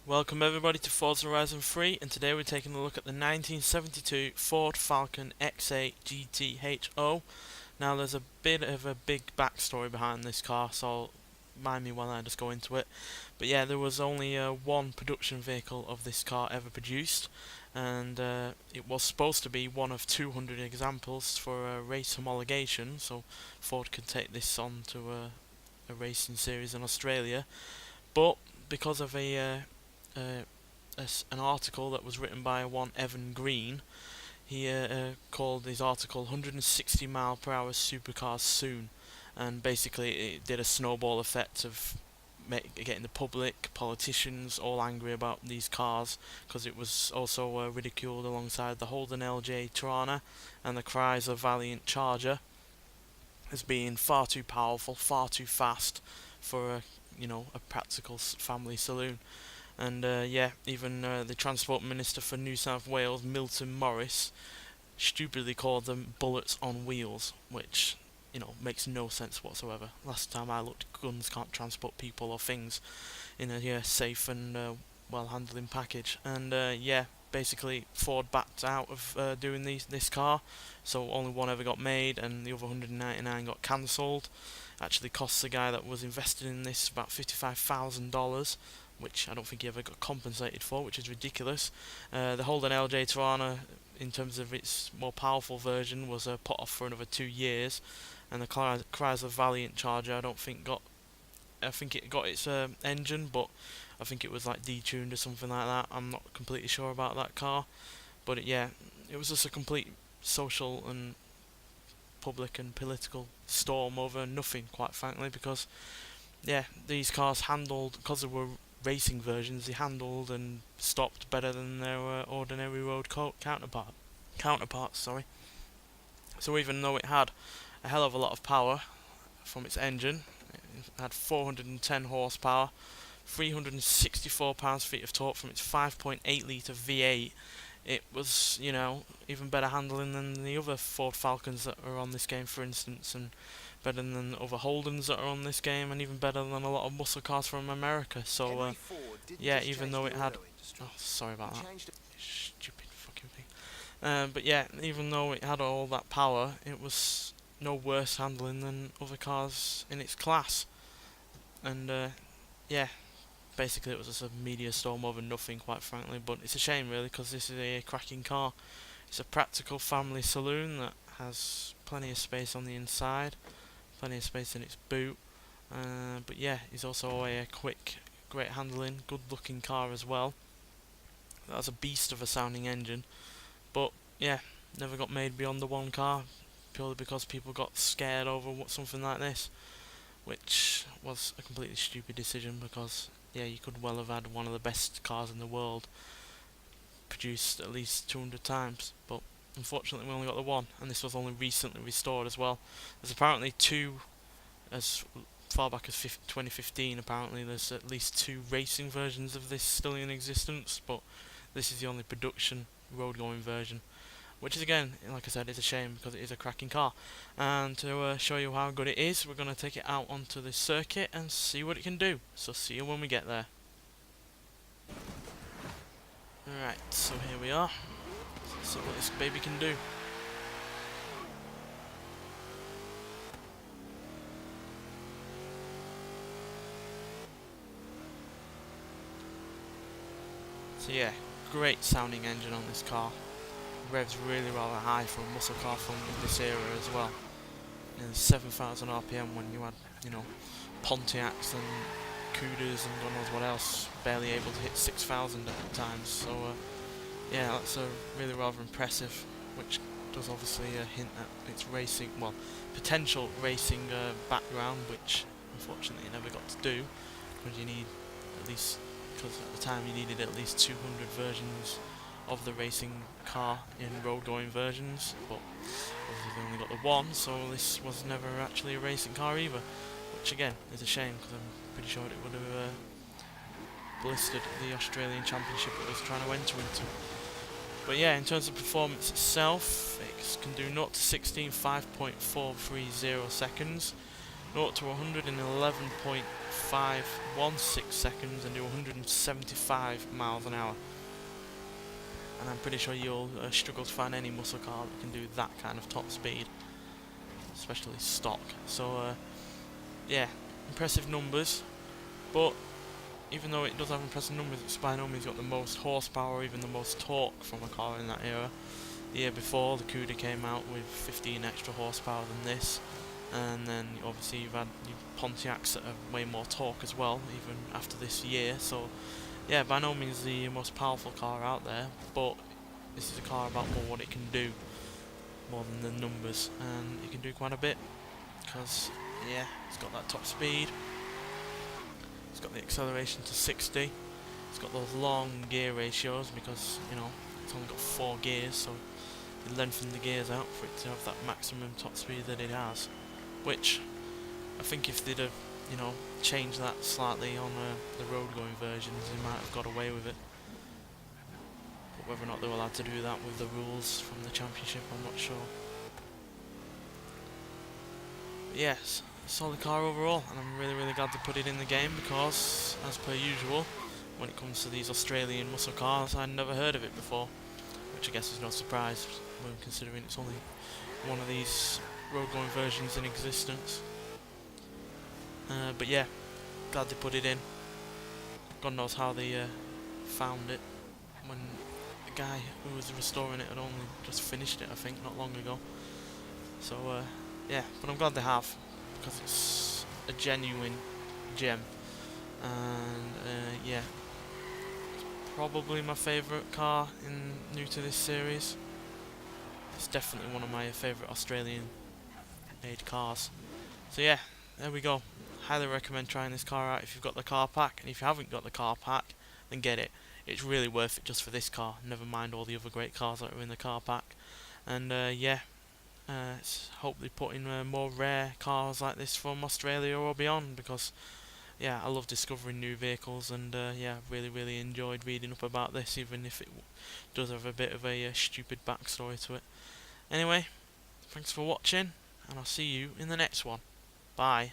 Welcome everybody to Forza Horizon 3, and today we're taking a look at the 1972 Ford Falcon XA GTHO. Now there's a bit of a big backstory behind this car, so mind me while I just go into it. But yeah, there was only one production vehicle of this car ever produced, and it was supposed to be one of 200 examples for a race homologation, so Ford could take this on to a racing series in Australia. But because of uh, an article that was written by one Evan Green. He called his article 160 mile per hour supercars soon, and basically it did a snowball effect of getting the public, politicians all angry about these cars, because it was also ridiculed alongside the Holden LJ Tirana and the Chrysler Valiant Charger as being far too powerful, far too fast for a practical family saloon. And yeah, even the Transport Minister for New South Wales, Milton Morris, stupidly called them bullets on wheels, which, makes no sense whatsoever. Last time I looked, guns can't transport people or things in a safe and well-handling package. And yeah, basically Ford backed out of doing this car, so only one ever got made, and the other 199 got cancelled. Actually cost the guy that was invested in this about $55,000, which I don't think he ever got compensated for, which is ridiculous. The Holden LJ Tirana, in terms of its more powerful version, was put off for another 2 years, and the Chrysler Valiant Charger, I think it got its engine, but I think it was like detuned or something like that. I'm not completely sure about that car, but yeah, it was just a complete social and public and political storm over nothing, quite frankly, because yeah, these cars handled, because they were racing versions, they handled and stopped better than their ordinary road counterparts. Sorry. So even though it had a hell of a lot of power from its engine, it had 410 horsepower, 364 pounds-feet of torque from its 5.8 litre V8. It was, even better handling than the other Ford Falcons that are on this game, for instance, and better than other Holdens that are on this game, and even better than a lot of muscle cars from America. So, yeah, even though it had... Oh, sorry about that. Stupid fucking thing. But yeah, even though it had all that power, it was no worse handling than other cars in its class. And, yeah, basically it was just a media storm over nothing, quite frankly, but it's a shame really, because this is a cracking car. It's a practical family saloon that has plenty of space on the inside, plenty of space in its boot, but yeah, it's also a quick, great handling, good looking car as well. That has a beast of a sounding engine, but yeah, never got made beyond the one car, purely because people got scared over something like this, which was a completely stupid decision, because yeah, you could well have had one of the best cars in the world produced at least 200 times, but unfortunately we only got the one, and this was only recently restored as well. There's apparently two, as far back as 2015 apparently, there's at least two racing versions of this still in existence, but this is the only production road-going version, which is, again, like I said, is a shame, because it is a cracking car. And to show you how good it is, we're going to take it out onto the circuit and see what it can do. So see you when we get there. Alright, so here we are. Let's see what this baby can do. So yeah, great sounding engine on this car. Revs really rather high for a muscle car from this era as well. 7,000 RPM when you had, Pontiacs and Cudas and God knows what else, barely able to hit 6,000 at times. So yeah, that's really rather impressive, which does obviously hint at its racing, well, potential racing background, which unfortunately you never got to do, because you need at least, because at the time you needed at least 200 versions of the racing car in road-going versions, but obviously they only got the one, so this was never actually a racing car either, which again is a shame, because I'm pretty sure it would have blistered the Australian Championship it was trying to enter into. But yeah, in terms of performance itself, it can do 0 to 16 5.430 seconds, 0 to 100 in 11.5 0.516 seconds and do 175 miles an hour. And I'm pretty sure you'll struggle to find any muscle car that can do that kind of top speed, especially stock. So yeah, impressive numbers, but even though it does have impressive numbers, it's by no means got the most horsepower or even the most torque from a car in that era. The year before, the Cuda came out with 15 extra horsepower than this, and then obviously you've had Pontiacs that have way more torque as well, even after this year. So yeah, by no means the most powerful car out there, but this is a car about more what it can do, more than the numbers, and it can do quite a bit, because yeah, it's got that top speed, it's got the acceleration to 60, it's got those long gear ratios because, you know, it's only got 4 gears, so you lengthen the gears out for it to have that maximum top speed that it has, which I think if they'd have, you know, changed that slightly on the road going versions, they might have got away with it. But whether or not they were allowed to do that with the rules from the championship, I'm not sure. But yes, solid car overall, and I'm really glad to put it in the game because, as per usual, when it comes to these Australian muscle cars, I'd never heard of it before, which I guess is no surprise when considering it's only one of these road going versions in existence. But yeah, glad they put it in. God knows how they found it when the guy who was restoring it had only just finished it, I think, not long ago. So yeah, but I'm glad they have, because it's a genuine gem. And yeah, it's probably my favourite car new to this series. It's definitely one of my favourite Australian made cars. So yeah, there we go. Highly recommend trying this car out if you've got the car pack, and if you haven't got the car pack, then get it. It's really worth it just for this car, never mind all the other great cars that are in the car pack. And yeah, hope they put in more rare cars like this from Australia or beyond, because yeah, I love discovering new vehicles, and yeah, really enjoyed reading up about this, even if it does have a bit of a stupid backstory to it. Anyway, thanks for watching, and I'll see you in the next one. Bye.